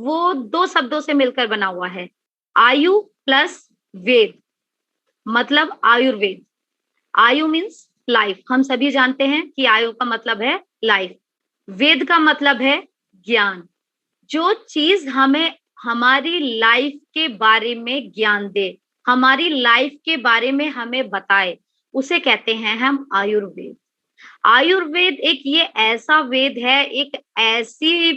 वो दो शब्दों से मिलकर बना हुआ है, आयु प्लस वेद, मतलब आयुर्वेद। आयु मीन्स लाइफ, हम सभी जानते हैं कि आयु का मतलब है लाइफ। वेद का मतलब है ज्ञान। जो चीज हमें हमारी लाइफ के बारे में ज्ञान दे, हमारी लाइफ के बारे में हमें बताए, उसे कहते हैं हम आयुर्वेद। आयुर्वेद एक ये ऐसा वेद है, एक ऐसी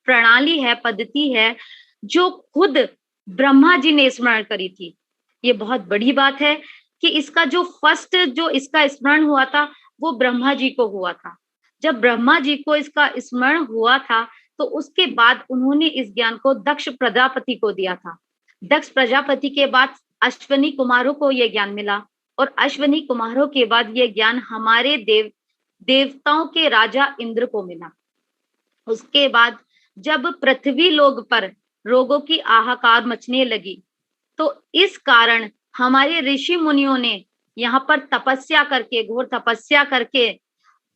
प्रणाली है, पद्धति है, जो खुद ब्रह्मा जी ने स्मरण करी थी। ये बहुत बड़ी बात है कि इसका जो फर्स्ट जो इसका स्मरण हुआ था वो ब्रह्मा जी को हुआ था। जब ब्रह्मा जी को इसका स्मरण हुआ था तो उसके बाद उन्होंने इस ज्ञान को दक्ष प्रजापति को दिया था। दक्ष प्रजापति के बाद अश्वनी कुमारों को यह ज्ञान मिला, और अश्वनी कुमारों के बाद यह ज्ञान हमारे देवताओं के राजा इंद्र को मिला। उसके बाद जब पृथ्वी लोक पर रोगों की हाहाकार मचने लगी, तो इस कारण हमारे ऋषि मुनियों ने यहाँ पर तपस्या करके, घोर तपस्या करके,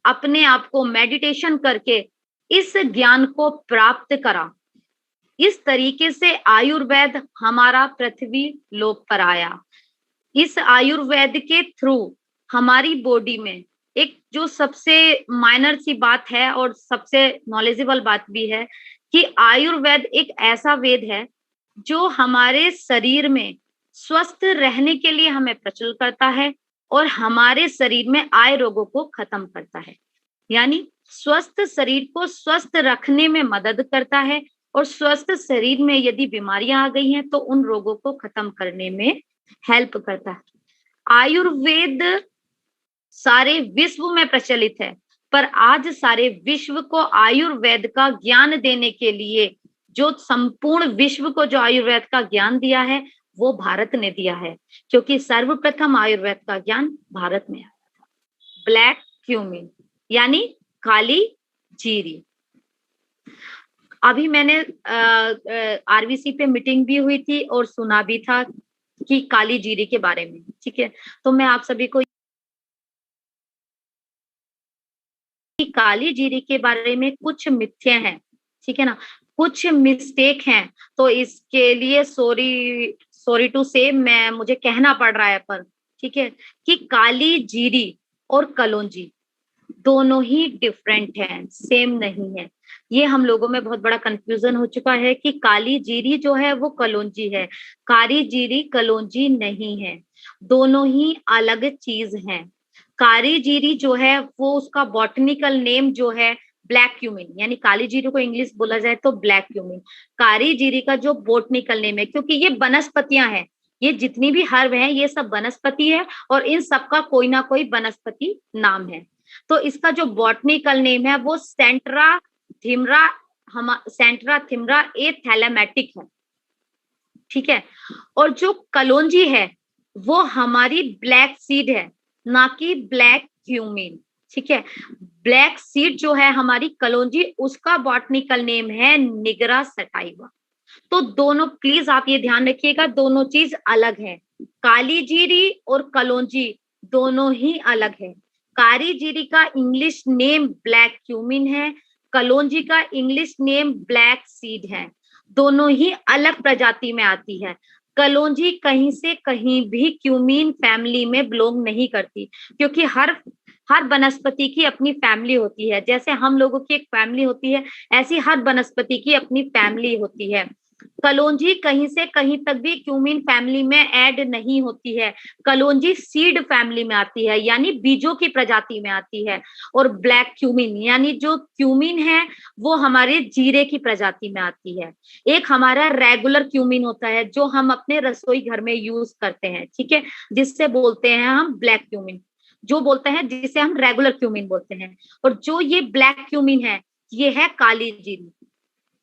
अपने आप को मेडिटेशन करके इस ज्ञान को प्राप्त करा। इस तरीके से आयुर्वेद हमारा पृथ्वी लोक पर आया। इस आयुर्वेद के थ्रू हमारी बॉडी में एक जो सबसे माइनर सी बात है और सबसे नॉलेजेबल बात भी है कि आयुर्वेद एक ऐसा वेद है जो हमारे शरीर में स्वस्थ रहने के लिए हमें प्रचलित करता है और हमारे शरीर में आए रोगों को खत्म करता है। यानी स्वस्थ शरीर को स्वस्थ रखने में मदद करता है, और स्वस्थ शरीर में यदि बीमारियां आ गई हैं तो उन रोगों को खत्म करने में हेल्प करता है। आयुर्वेद सारे विश्व में प्रचलित है, पर आज सारे विश्व को आयुर्वेद का ज्ञान देने के लिए, जो संपूर्ण विश्व को जो आयुर्वेद का ज्ञान दिया है वो भारत ने दिया है, क्योंकि सर्वप्रथम आयुर्वेद का ज्ञान भारत में आया था। ब्लैक क्यूमिन यानी काली जीरी। अभी मैंने आरबीसी पे मीटिंग भी हुई थी और सुना भी था कि काली जीरी के बारे में, ठीक है। तो मैं आप सभी को काली जीरी के बारे में कुछ मिथ्ये हैं, ठीक है ना, कुछ मिस्टेक हैं, तो इसके लिए सॉरी टू से मुझे कहना पड़ रहा है, पर ठीक है, कि काली जीरी और कलौंजी दोनों ही डिफरेंट हैं, सेम नहीं है। ये हम लोगों में बहुत बड़ा कंफ्यूजन हो चुका है कि काली जीरी जो है वो कलौंजी है, काली जीरी कलौंजी नहीं है, दोनों ही अलग चीज हैं। काली जीरी जो है वो उसका बॉटनिकल नेम जो है ब्लैक क्यूमिन, यानी काली जीरी को इंग्लिश बोला जाए तो ब्लैक क्यूमिन। काली जीरी का जो बॉटनिकल नेम है, क्योंकि ये वनस्पतियां हैं, ये जितनी भी हर्ब हैं ये सब वनस्पति है और इन सबका कोई ना कोई वनस्पति नाम है। तो इसका जो बॉटनिकल नेम है वो सेंट्रा थिमरा ए थैलेमैटिक है, ठीक है। और जो कलौंजी है वो हमारी ब्लैक सीड है, ना कि ब्लैक क्यूमिन, ठीक है। ब्लैक सीड जो है हमारी कलौंजी, उसका बॉटनिकल नेम है निगरा सटाइवा। तो दोनों प्लीज आप ये ध्यान रखिएगा, दोनों चीज अलग है। काली जीरी और कलौंजी दोनों ही अलग है। काली जीरी का इंग्लिश नेम ब्लैक क्यूमिन है, कलौंजी का इंग्लिश नेम ब्लैक सीड है। दोनों ही अलग प्रजाति में आती है। कलौंजी कहीं से कहीं भी क्यूमिन फैमिली में बिलोंग नहीं करती, क्योंकि हर वनस्पति की अपनी फैमिली होती है। जैसे हम लोगों की एक फैमिली होती है, ऐसी हर वनस्पति की अपनी फैमिली होती है। कलौंजी कहीं से कहीं तक भी क्यूमिन फैमिली में ऐड नहीं होती है। कलौंजी सीड फैमिली में आती है, यानी बीजों की प्रजाति में आती है। और ब्लैक क्यूमिन यानी जो क्यूमिन है वो हमारे जीरे की प्रजाति में आती है। एक हमारा रेगुलर क्यूमिन होता है जो हम अपने रसोई घर में यूज करते हैं, ठीक है, जिससे बोलते हैं हम ब्लैक क्यूमिन, जो बोलते हैं जिसे हम रेगुलर क्यूमिन बोलते हैं। और जो ये ब्लैक क्यूमिन है ये है काली जीरी।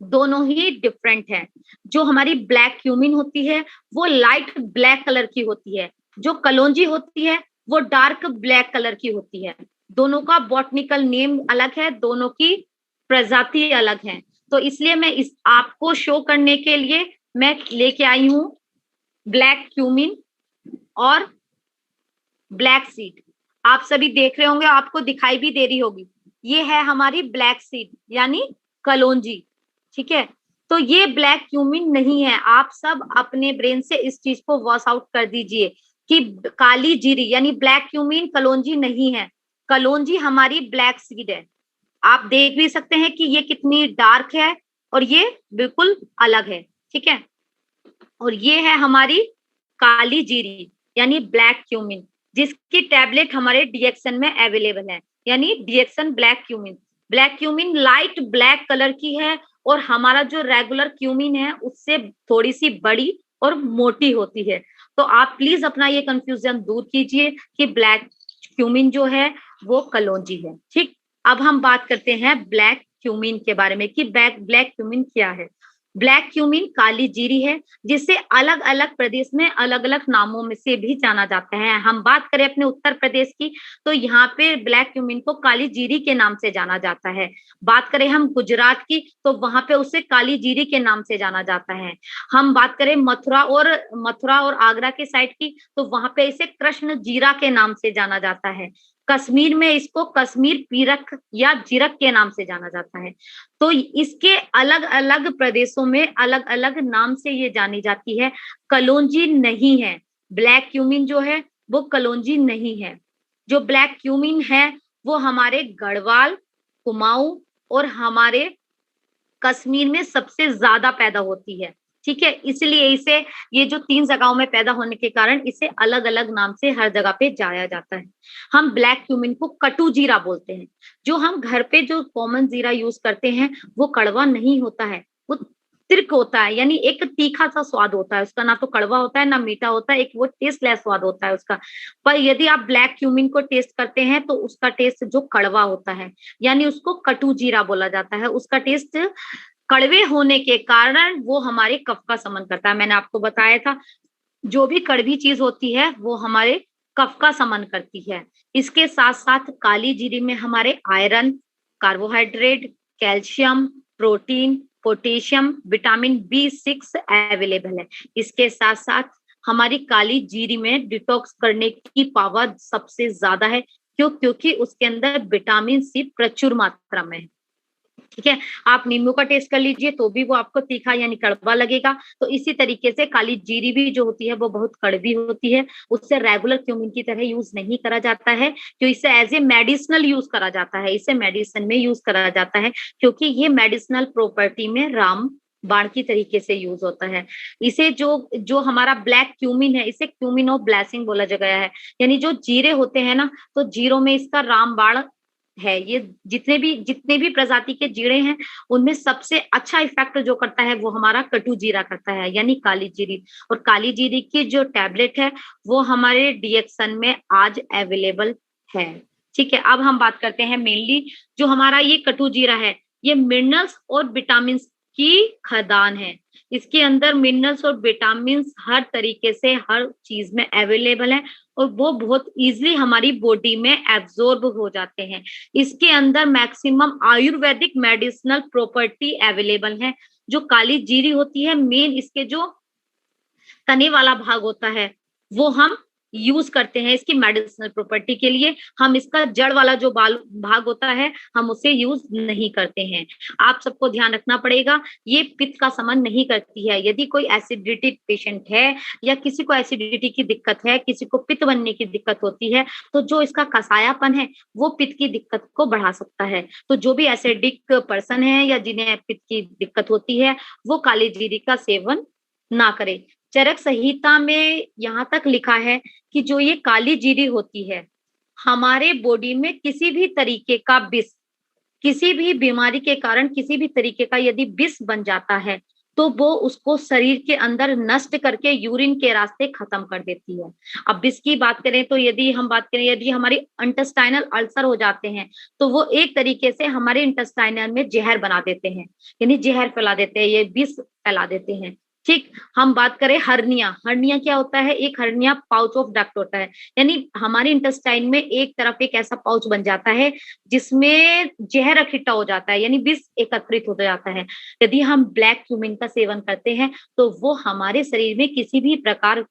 दोनों ही डिफरेंट है। जो हमारी ब्लैक क्यूमिन होती है वो लाइट ब्लैक कलर की होती है, जो कलौंजी होती है वो डार्क ब्लैक कलर की होती है। दोनों का बॉटनिकल नेम अलग है, दोनों की प्रजाति अलग है। तो इसलिए मैं इस आपको शो करने के लिए मैं लेके आई हूं ब्लैक क्यूमिन और ब्लैक सीड। आप सभी देख रहे होंगे, आपको दिखाई भी दे रही होगी, ये है हमारी ब्लैक सीड यानी कलौंजी, ठीक है। तो ये ब्लैक क्यूमिन नहीं है। आप सब अपने ब्रेन से इस चीज को वॉश आउट कर दीजिए कि काली जीरी यानी ब्लैक क्यूमिन कलौंजी नहीं है। कलौंजी हमारी ब्लैक सीड है। आप देख भी सकते हैं कि ये कितनी डार्क है और ये बिल्कुल अलग है, ठीक है। और ये है हमारी काली जीरी यानी ब्लैक क्यूमिन, जिसकी टैबलेट हमारे डीएक्सन में अवेलेबल है, यानी डीएक्सन black cumin. Black cumin light black colour की है और हमारा जो रेगुलर क्यूमिन है उससे थोड़ी सी बड़ी और मोटी होती है। तो आप प्लीज अपना ये कंफ्यूजन दूर कीजिए कि ब्लैक क्यूमिन जो है वो कलौंजी है, ठीक। अब हम बात करते हैं ब्लैक क्यूमिन के बारे में कि ब्लैक क्यूमिन क्या है। ब्लैक क्यूमिन काली जीरी है, जिसे अलग अलग प्रदेश में अलग अलग नामों में से भी जाना जाता है। हम बात करें अपने उत्तर प्रदेश की तो यहाँ पे ब्लैक क्यूमिन को काली जीरी के नाम से जाना जाता है। बात करें हम गुजरात की तो वहां पे उसे काली जीरी के नाम से जाना जाता है। हम बात करें मथुरा और आगरा के साइड की तो वहां पे इसे कृष्ण जीरा के नाम से जाना जाता है। कश्मीर में इसको कश्मीर पीरक या जीरक के नाम से जाना जाता है। तो इसके अलग अलग प्रदेशों में अलग अलग नाम से ये जानी जाती है, कलौंजी नहीं है। ब्लैक क्यूमिन जो है वो कलौंजी नहीं है। जो ब्लैक क्यूमिन है वो हमारे गढ़वाल, कुमाऊं और हमारे कश्मीर में सबसे ज्यादा पैदा होती है, ठीक है। इसलिए इसे ये जो 3 जगहों में पैदा होने के कारण इसे अलग अलग नाम से हर जगह पे जाया जाता है। हम ब्लैक क्यूमिन को कटु जीरा बोलते हैं। जो हम घर पे जो कॉमन जीरा यूज करते हैं वो कड़वा नहीं होता है, वो तिर्क होता है, यानी एक तीखा सा स्वाद होता है उसका। ना तो कड़वा होता है ना मीठा होता है, एक वो टेस्टलेस स्वाद होता है उसका। पर यदि आप ब्लैक क्यूमिन को टेस्ट करते हैं तो उसका टेस्ट जो कड़वा होता है, यानी उसको कटु जीरा बोला जाता है। उसका टेस्ट कड़वे होने के कारण वो हमारे कफ का समन करता है। मैंने आपको बताया था जो भी कड़वी चीज होती है वो हमारे कफ का समन करती है। इसके साथ साथ काली जीरी में हमारे iron, carbohydrate, calcium, protein, potassium, vitamin B6 available है। इसके साथ साथ हमारी काली जीरी में डिटॉक्स करने की पावर सबसे ज्यादा है। क्योंकि उसके अंदर विटामिन C प्रचुर मात्रा में है, ठीक है। आप नींबू का टेस्ट कर लीजिए तो भी वो आपको तीखा यानी कड़वा लगेगा। तो इसी तरीके से काली जीरी भी जो होती है वो बहुत कड़वी होती है। उससे रेगुलर क्यूमिन की तरह यूज नहीं करा जाता है, जो इसे एज ए मेडिसिनल यूज करा जाता है। इसे मेडिसिन में यूज करा जाता है क्योंकि ये मेडिसिनल प्रॉपर्टी में राम बाण की तरीके से यूज होता है। इसे जो हमारा ब्लैक क्यूमिन है इसे क्यूमिन ऑफ ब्लेसिंग बोला गया है। यानी जो जीरे होते हैं ना तो जीरो में इसका रामबाण है। ये जितने भी प्रजाति के जीरे हैं उनमें सबसे अच्छा इफेक्ट जो करता है वो हमारा कटु जीरा करता है, यानी काली जीरी। और काली जीरी की जो टैबलेट है वो हमारे डीएक्सन में आज अवेलेबल है, ठीक है। अब हम बात करते हैं मेनली जो हमारा ये कटु जीरा है, ये मिनरल्स और विटामिन की खदान है। इसके अंदर मिनरल्स और विटामिन हर तरीके से हर चीज में अवेलेबल है और वो बहुत इजीली हमारी बॉडी में एब्जॉर्ब हो जाते हैं। इसके अंदर maximum Ayurvedic medicinal property available है। जो काली जीरी होती है मेन इसके जो तने वाला भाग होता है वो हम यूज करते हैं इसकी मेडिसिनल प्रॉपर्टी के लिए। हम इसका जड़ वाला जो भाग होता है हम उसे यूज नहीं करते हैं। आप सबको ध्यान रखना पड़ेगा, ये पित्त का समन नहीं करती है। यदि कोई एसिडिटी पेशेंट है या किसी को एसिडिटी की दिक्कत है, किसी को पित्त बनने की दिक्कत होती है, तो जो इसका कसायापन है वो पित्त की दिक्कत को बढ़ा सकता है। तो जो भी एसिडिक पर्सन है या जिन्हें पित्त की दिक्कत होती है वो काली जीरी का सेवन ना करें। चरक संहिता में यहाँ तक लिखा है कि जो ये काली जीरी होती है हमारे बॉडी में किसी भी तरीके का विष, किसी भी बीमारी के कारण किसी भी तरीके का यदि विष बन जाता है तो वो उसको शरीर के अंदर नष्ट करके यूरिन के रास्ते खत्म कर देती है। अब विष की बात करें तो यदि हम बात करें यदि हमारी इंटेस्टाइनल अल्सर हो जाते हैं तो वो एक तरीके से हमारे इंटेस्टाइनल में जहर बना देते हैं, यानी जहर फैला देते हैं, ये विष फैला देते हैं, ठीक। हम बात करें हर्निया, हर्निया क्या होता है, एक हर्निया पाउच ऑफ डक्ट होता है, यानी हमारे इंटेस्टाइन में एक तरफ एक ऐसा पाउच बन जाता है जिसमें जहर इकट्ठा हो जाता है, यानी विष एकत्रित हो जाता है। यदि हम ब्लैक क्यूमिन का सेवन करते हैं तो वो हमारे शरीर में किसी भी प्रकार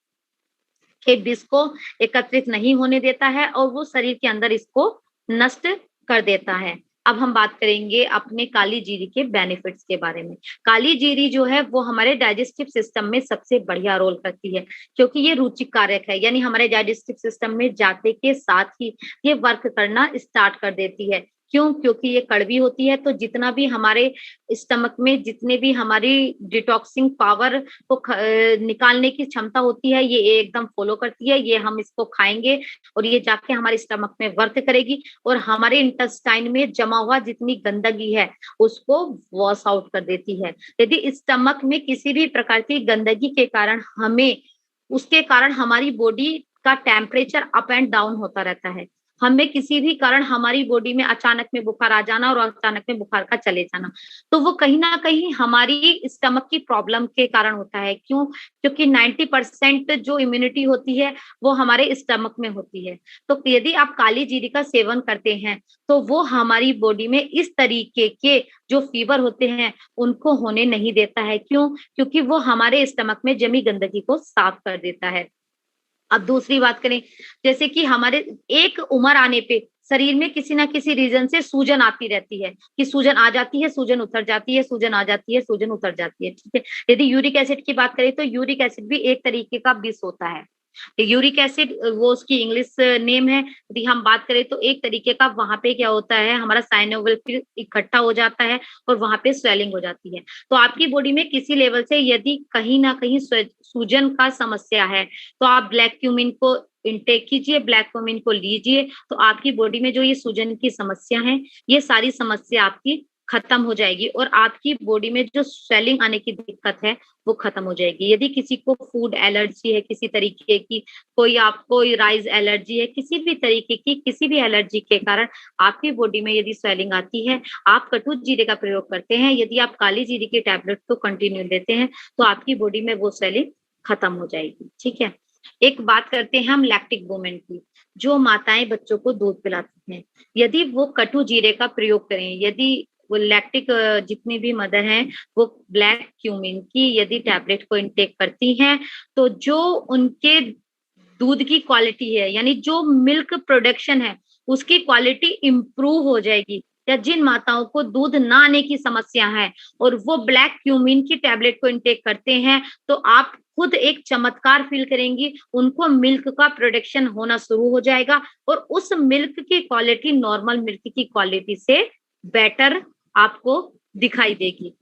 के विष को एकत्रित नहीं होने देता है और वो शरीर के अंदर इसको नष्ट कर देता है। अब हम बात करेंगे अपने काली जीरी के बेनिफिट्स के बारे में। काली जीरी जो है वो हमारे डाइजेस्टिव सिस्टम में सबसे बढ़िया रोल करती है, क्योंकि ये रुचि कारक है, यानी हमारे डाइजेस्टिव सिस्टम में जाते के साथ ही ये वर्क करना स्टार्ट कर देती है। क्यों? क्योंकि ये कड़वी होती है, तो जितना भी हमारे स्टमक में जितने भी हमारी डिटॉक्सिंग पावर को निकालने की क्षमता होती है, ये एकदम फॉलो करती है। ये हम इसको खाएंगे और ये जाके हमारे स्टमक में वर्क करेगी और हमारे इंटेस्टाइन में जमा हुआ जितनी गंदगी है उसको वॉश आउट कर देती है। यदि स्टमक में किसी भी प्रकार की गंदगी के कारण उसके कारण हमारी बॉडी का टेम्परेचर अप एंड डाउन होता रहता है। हमें किसी भी कारण हमारी बॉडी में अचानक में बुखार आ जाना और अचानक में बुखार का चले जाना, तो वो कहीं ना कहीं हमारी स्टमक की प्रॉब्लम के कारण होता है। क्यों? क्योंकि 90% जो इम्यूनिटी होती है वो हमारे स्टमक में होती है। तो यदि आप काली जीरी का सेवन करते हैं तो वो हमारी बॉडी में इस तरीके के जो फीवर होते हैं उनको होने नहीं देता है। क्यों? क्योंकि वो हमारे स्टमक में जमी गंदगी को साफ कर देता है। अब दूसरी बात करें, जैसे कि हमारे एक उम्र आने पे शरीर में किसी ना किसी रीजन से सूजन आती रहती है, कि सूजन आ जाती है, सूजन उतर जाती है, सूजन आ जाती है, सूजन उतर जाती है। ठीक है। यदि यूरिक एसिड की बात करें तो यूरिक एसिड भी एक तरीके का विष होता है। यूरिक एसिड वो उसकी इंग्लिश नेम है। यदि हम बात करें तो एक तरीके का वहां पे क्या होता है, हमारा साइनोविल इकट्ठा हो जाता है और वहां पे स्वेलिंग हो जाती है। तो आपकी बॉडी में किसी लेवल से यदि कहीं ना कहीं सूजन का समस्या है तो आप ब्लैक क्यूमिन को इनटेक कीजिए, ब्लैक क्यूमिन को लीजिए, तो आपकी बॉडी में जो ये सूजन की समस्या है ये सारी समस्या आपकी खत्म हो जाएगी और आपकी बॉडी में जो स्वेलिंग आने की दिक्कत है वो खत्म हो जाएगी। यदि किसी को फूड एलर्जी है किसी तरीके की, कोई आपको राइस एलर्जी है, किसी भी तरीके की किसी भी एलर्जी के कारण आपकी बॉडी में यदि स्वेलिंग आती है, आप कटु जीरे का प्रयोग करते हैं, यदि आप काली जीरे की टैबलेट को कंटिन्यू लेते हैं तो आपकी बॉडी में वो स्वेलिंग खत्म हो जाएगी। ठीक है। एक बात करते हैं हम लैक्टिक वुमेन की, जो माताएं बच्चों को दूध पिलाती हैं, यदि वो कटु जीरे का प्रयोग करें, यदि वो लैक्टिक जितनी भी मदर हैं वो ब्लैक क्यूमिन की यदि टैबलेट को इनटेक करती हैं तो जो उनके दूध की क्वालिटी है, यानी जो मिल्क प्रोडक्शन है उसकी क्वालिटी इंप्रूव हो जाएगी। या जिन माताओं को दूध ना आने की समस्या है और वो ब्लैक क्यूमिन की टैबलेट को इनटेक करते हैं तो आप खुद एक चमत्कार फील करेंगी, उनको मिल्क का प्रोडक्शन होना शुरू हो जाएगा और उस मिल्क की क्वालिटी नॉर्मल मिल्क की क्वालिटी से बेटर आपको दिखाई देगी।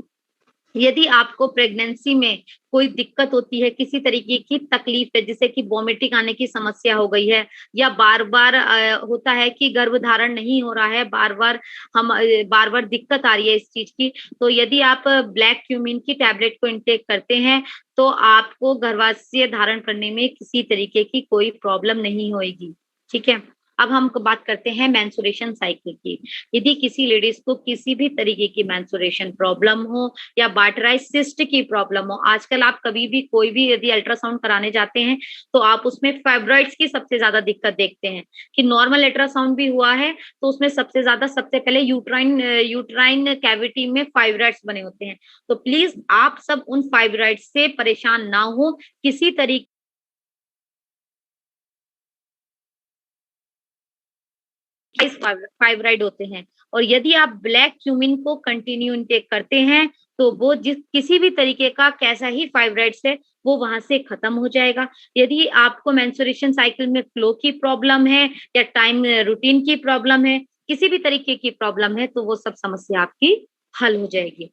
यदि आपको प्रेगनेंसी में कोई दिक्कत होती है, किसी तरीके की तकलीफ है, जैसे कि वॉमिटिंग आने की समस्या हो गई है या बार बार होता है कि गर्भधारण नहीं हो रहा है, बार बार दिक्कत आ रही है इस चीज की, तो यदि आप ब्लैक क्यूमिन की टैबलेट को इंटेक करते हैं तो आपको गर्भाशय धारण करने में किसी तरीके की कोई प्रॉब्लम नहीं होगी। ठीक है। अब हम बात करते हैं मेंस्ट्रुएशन साइकिल की। यदि किसी लेडीज को किसी भी तरीके की मेंस्ट्रुएशन प्रॉब्लम हो या बार्टराइज सिस्ट की प्रॉब्लम हो, आजकल आप कभी भी कोई भी यदि अल्ट्रासाउंड कराने जाते हैं तो आप उसमें फाइब्रॉइड्स की सबसे ज्यादा दिक्कत देखते हैं, कि नॉर्मल अल्ट्रासाउंड भी हुआ है तो उसमें सबसे पहले यूट्राइन कैविटी में फाइब्रॉइड्स बने होते हैं। तो प्लीज आप सब उन फाइब्रॉइड्स से परेशान ना हो, किसी तरीके फाइब्राइड होते हैं। और यदि आप ब्लैक क्यूमिन को कंटिन्यू इनटेक करते हैं तो वो किसी भी तरीके का कैसा ही फाइब्राइड्स है वो वहां से खत्म हो जाएगा। यदि आपको मेंस्ट्रुएशन साइकिल में फ्लो की प्रॉब्लम है या टाइम रूटीन की प्रॉब्लम है, किसी भी तरीके की प्रॉब्लम है, तो वो सब समस्या आपकी हल हो जाएगी।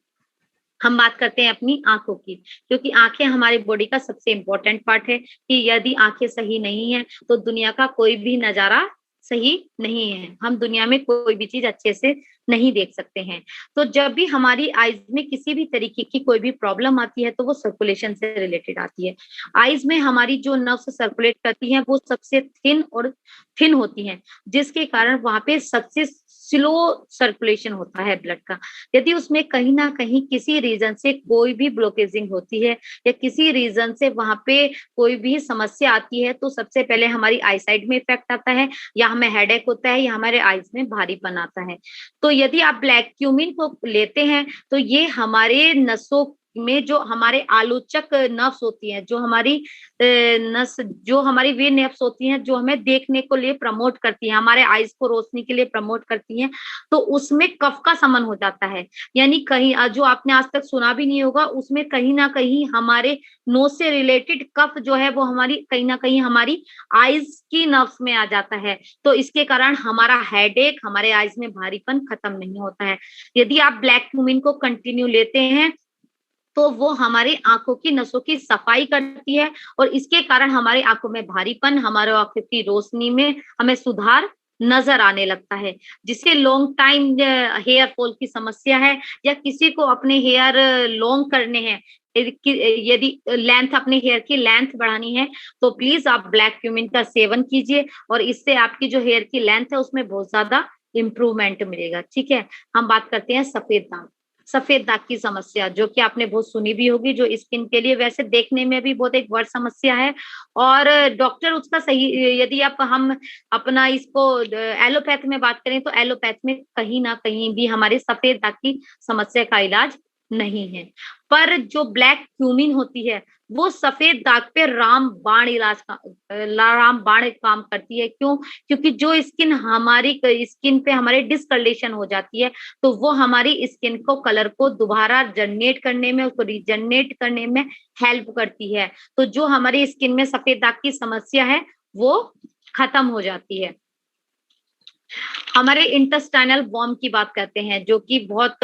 हम बात करते हैं अपनी आंखों की, क्योंकि आंखें हमारी बॉडी का सबसे इंपॉर्टेंट पार्ट है, कि यदि आंखें सही नहीं है तो दुनिया का कोई भी नजारा सही नहीं है, हम दुनिया में कोई भी चीज अच्छे से नहीं देख सकते हैं। तो जब भी हमारी आईज में किसी भी तरीके की कोई भी प्रॉब्लम आती है तो वो सर्कुलेशन से रिलेटेड आती है। आईज में हमारी जो नर्व्स सर्कुलेट करती हैं वो सबसे थिन होती हैं, जिसके कारण वहां पे सबसे स्लो सर्कुलेशन होता है ब्लड का। यदि उसमें कहीं ना कहीं किसी रीजन से कोई भी ब्लॉकेजिंग होती है या किसी रीजन से वहां पे कोई भी समस्या आती है तो सबसे पहले हमारी आई साइड में इफेक्ट आता है, या हमें हेडेक होता है, या हमारे आईज में भारीपन आता है। तो यदि आप ब्लैक क्यूमिन को लेते हैं तो ये हमारे नसों में जो हमारे आलोचक नर्व्स होती हैं, जो हमारी नस जो हमारी वे नर्व्स होती हैं जो हमें देखने को लिए प्रमोट करती हैं, हमारे आईज को रोशनी के लिए प्रमोट करती हैं, तो उसमें कफ का समन हो जाता है। यानी कहीं जो आपने आज तक सुना भी नहीं होगा, उसमें कहीं ना कहीं हमारे नोज से रिलेटेड कफ जो है वो हमारी कहीं ना कहीं हमारी आईज की नर्व्स में आ जाता है। तो इसके कारण हमारा हेडेक, हमारे आईज में भारीपन खत्म नहीं होता है। यदि आप ब्लैक क्यूमिन को कंटिन्यू लेते हैं तो वो हमारी आंखों की नसों की सफाई करती है और इसके कारण हमारी आंखों में भारीपन, हमारे आंखों की रोशनी में हमें सुधार नजर आने लगता है। जिसे लॉन्ग टाइम हेयर फॉल की समस्या है या किसी को अपने हेयर लॉन्ग करने हैं, यदि लेंथ अपने हेयर की लेंथ बढ़ानी है तो प्लीज आप ब्लैक क्यूमिन का सेवन कीजिए और इससे आपकी जो हेयर की लेंथ है उसमें बहुत ज्यादा इम्प्रूवमेंट मिलेगा। ठीक है, हम बात करते हैं सफेद दाग। सफेद दाग की समस्या जो कि आपने बहुत सुनी भी होगी, जो स्किन के लिए वैसे देखने में भी बहुत एक बड़ी समस्या है और डॉक्टर उसका सही, यदि आप हम अपना इसको एलोपैथ में बात करें तो एलोपैथ में कहीं ना कहीं भी हमारे सफेद दाग की समस्या का इलाज नहीं है। पर जो ब्लैक क्यूमिन होती है वो सफेद दाग पे रामबाण काम करती है। क्यों? क्योंकि जो स्किन हमारी स्किन पे हमारे डिसकलरेशन हो जाती है तो वो हमारी स्किन को कलर को दोबारा जनरेट करने में, उसको रीजनरेट करने में हेल्प करती है। तो जो हमारी स्किन में सफेद दाग की समस्या है वो खत्म हो जाती है। हमारे इंटेस्टाइनल वॉर्म की बात करते हैं जो कि बहुत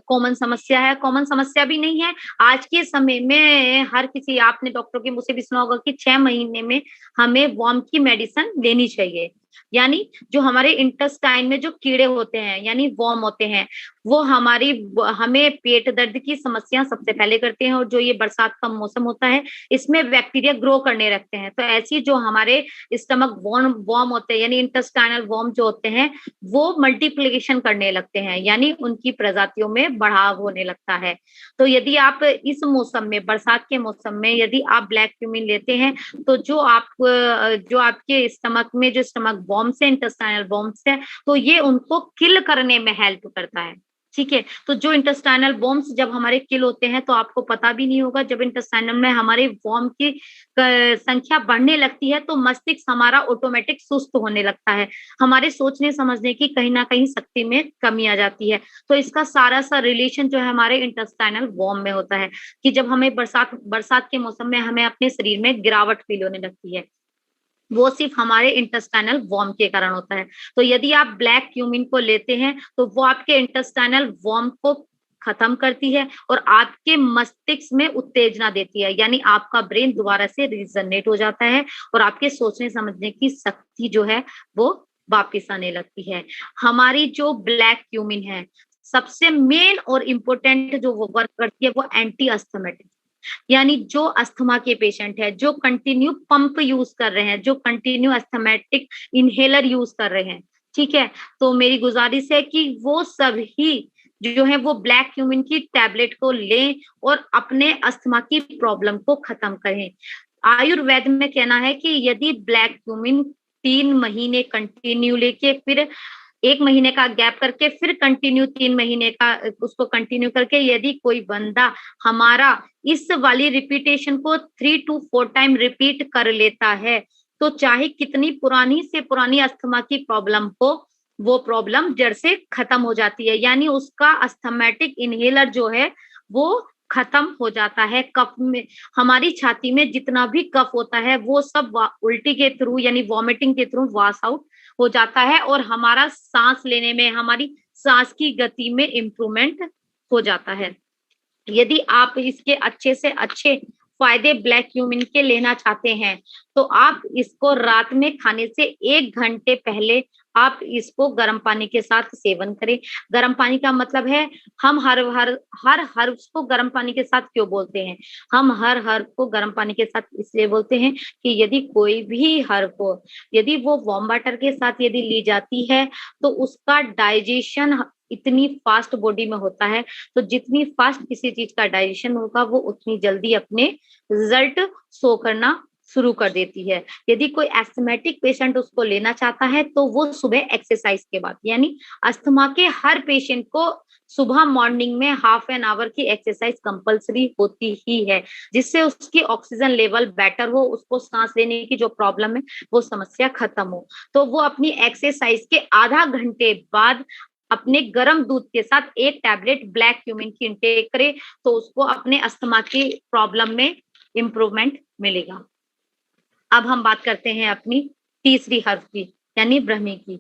कॉमन समस्या है। कॉमन समस्या भी नहीं है, आज के समय में हर किसी, आपने डॉक्टर के मुझसे भी सुना होगा कि 6 महीने में हमें वॉर्म की मेडिसिन लेनी चाहिए। यानी जो हमारे इंटेस्टाइन में जो कीड़े होते हैं यानी वॉर्म होते हैं वो हमें पेट दर्द की समस्या सबसे पहले करते हैं और जो ये बरसात का मौसम होता है इसमें बैक्टीरिया ग्रो करने लगते हैं। तो ऐसी जो हमारे स्टमक वॉर्म होते हैं यानी इंटेस्टाइनल वॉर्म जो होते हैं वो मल्टीप्लिकेशन करने लगते हैं, यानी उनकी प्रजातियों में बढ़ाव होने लगता है। तो यदि आप इस मौसम में, बरसात के मौसम में यदि आप ब्लैक क्यूमिन लेते हैं तो जो आपके स्टमक में जो स्टमक वॉर्म्स है, इंटेस्टाइनल वॉर्म्स है, तो ये उनको किल करने में हेल्प करता है। ठीक है, तो जो इंटेस्टाइनल वॉर्म्स जब हमारे किल होते हैं तो आपको पता भी नहीं होगा, जब इंटेस्टाइनल में हमारे वॉर्म की संख्या बढ़ने लगती है तो मस्तिष्क हमारा ऑटोमेटिक सुस्त होने लगता है, हमारे सोचने समझने की कहीं ना कहीं शक्ति में कमी आ जाती है। तो इसका सारा सा रिलेशन जो है हमारे इंटेस्टाइनल वॉर्म में होता है कि जब हमें बरसात के मौसम में हमें अपने शरीर में गिरावट फील होने लगती है, वो सिर्फ हमारे इंटेस्टाइनल वॉर्म के कारण होता है। तो यदि आप ब्लैक क्यूमिन को लेते हैं तो वो आपके इंटेस्टाइनल वॉर्म को खत्म करती है और आपके मस्तिष्क में उत्तेजना देती है, यानी आपका ब्रेन दोबारा से रिजनरेट हो जाता है और आपके सोचने समझने की शक्ति जो है वो वापिस आने लगती है। हमारी जो ब्लैक क्यूमिन है सबसे मेन और इम्पोर्टेंट जो वो वर्क करती है वो एंटी अस्थमेटिक, यानी जो अस्थमा के पेशेंट है, जो कंटिन्यू पंप यूज कर रहे हैं, जो कंटिन्यू अस्थमेटिक इनहेलर यूज कर रहे हैं, ठीक है, तो मेरी गुजारिश है कि वो सभी जो है वो ब्लैक क्यूमिन की टैबलेट को लें और अपने अस्थमा की प्रॉब्लम को खत्म करें। आयुर्वेद में कहना है कि यदि ब्लैक क्यूमिन 3 महीने कंटिन्यू लेके फिर 1 महीने का गैप करके फिर कंटिन्यू 3 महीने का उसको कंटिन्यू करके यदि कोई बंदा हमारा इस वाली रिपीटेशन को 3 to 4 टाइम रिपीट कर लेता है तो चाहे कितनी पुरानी से पुरानी अस्थमा की प्रॉब्लम हो वो प्रॉब्लम जड़ से खत्म हो जाती है, यानी उसका अस्थमेटिक इनहेलर जो है वो खत्म हो जाता है। कफ में, हमारी छाती में जितना भी कफ होता है वो सब उल्टी के थ्रू यानी वॉमिटिंग के थ्रू वॉश आउट हो जाता है और हमारा सांस लेने में, हमारी सांस की गति में इम्प्रूवमेंट हो जाता है। यदि आप इसके अच्छे से अच्छे फायदे ब्लैक क्यूमिन के लेना चाहते हैं तो आप इसको रात में खाने से 1 घंटे पहले आप इसको गर्म पानी के साथ सेवन करें। गर्म पानी का मतलब है, हम हर हर्ब को गर्म पानी के साथ क्यों बोलते हैं? हम हर हर्ब को गर्म पानी के साथ इसलिए बोलते हैं कि यदि कोई भी हर्ब को यदि वो वार्म वाटर के साथ यदि ली जाती है तो उसका डाइजेशन इतनी फास्ट बॉडी में होता है, तो जितनी फास्ट किसी चीज का डाइजेशन होगा वो उतनी जल्दी अपने रिजल्ट शो करना शुरू कर देती है। यदि कोई एस्थमेटिक पेशेंट उसको लेना चाहता है तो वो सुबह एक्सरसाइज के बाद, यानी अस्थमा के हर पेशेंट को सुबह मॉर्निंग में हाफ एन आवर की एक्सरसाइज कंपलसरी होती ही है, जिससे उसकी ऑक्सीजन लेवल बेटर हो, उसको सांस लेने की जो प्रॉब्लम है वो समस्या खत्म हो। तो वो अपनी एक्सरसाइज के आधा घंटे बाद अपने गर्म दूध के साथ एक टैबलेट ब्लैक क्यूमिन की इंटेक करे, तो उसको अपने अस्थमा की प्रॉब्लम में इम्प्रूवमेंट मिलेगा। अब हम बात करते हैं अपनी तीसरी हर्ब की, यानी ब्रह्मी की।